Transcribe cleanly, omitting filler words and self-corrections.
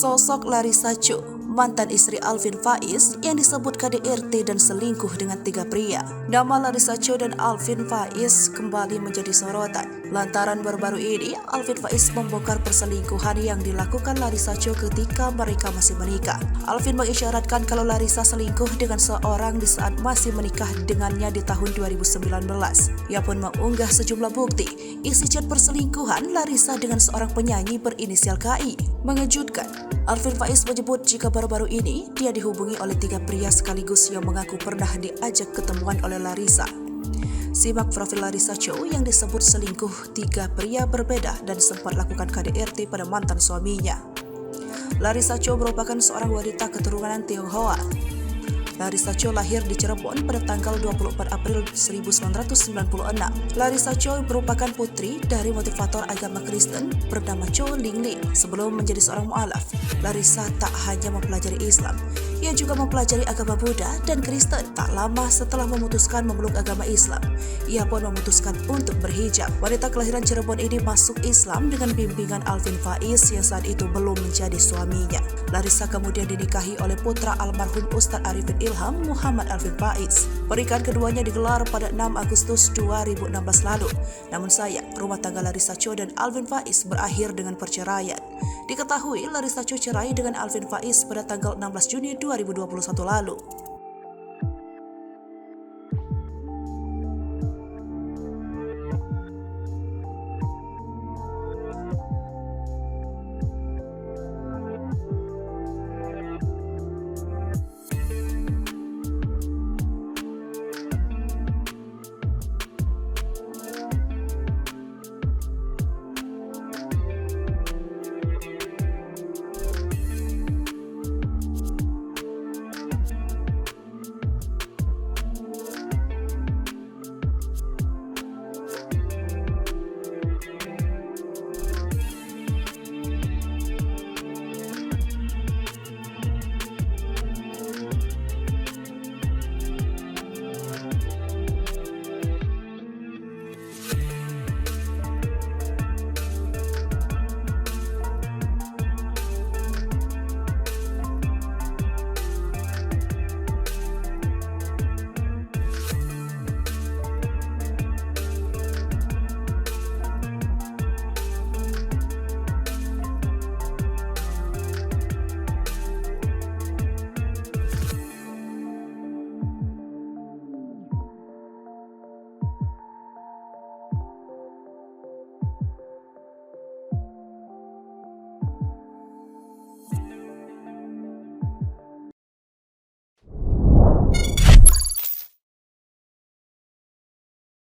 Sosok Larissa Cho, mantan istri Alvin Faiz yang disebut KDRT dan selingkuh dengan 3 pria. Nama Larissa Cho dan Alvin Faiz kembali menjadi sorotan. Lantaran baru-baru ini, Alvin Faiz membongkar perselingkuhan yang dilakukan Larissa Cho ketika mereka masih menikah. Alvin mengisyaratkan kalau Larissa selingkuh dengan seorang di saat masih menikah dengannya di tahun 2019. Ia pun mengunggah sejumlah bukti isi chat perselingkuhan Larissa dengan seorang penyanyi berinisial KI. Mengejutkan, Alvin Faiz menyebut jika baru-baru ini dia dihubungi oleh 3 pria sekaligus yang mengaku pernah diajak ketemuan oleh Larissa. Simak profil Larissa Cho yang disebut selingkuh 3 pria berbeda dan sempat lakukan KDRT pada mantan suaminya. Larissa Cho merupakan seorang wanita keturunan Tionghoa. Larissa Cho lahir di Cirebon pada tanggal 24 April 1996. Larissa Cho merupakan putri dari motivator agama Kristen bernama Cho Lingling. Sebelum menjadi seorang mu'alaf, Larissa tak hanya mempelajari Islam, ia juga mempelajari agama Buddha dan Kristen. Tak lama setelah memutuskan memeluk agama Islam, ia pun memutuskan untuk berhijab. Wanita kelahiran Cirebon ini masuk Islam dengan bimbingan Alvin Faiz yang saat itu belum menjadi suaminya. Larissa kemudian dinikahi oleh putra almarhum Ustadz Arifin Ilham, Muhammad Alvin Faiz. Pernikahan keduanya digelar pada 6 Agustus 2016 lalu. Namun sayang, rumah tangga Larissa Cho dan Alvin Faiz berakhir dengan perceraian. Diketahui Larissa Cho cerai dengan Alvin Faiz pada tanggal 16 Juni 2021 lalu.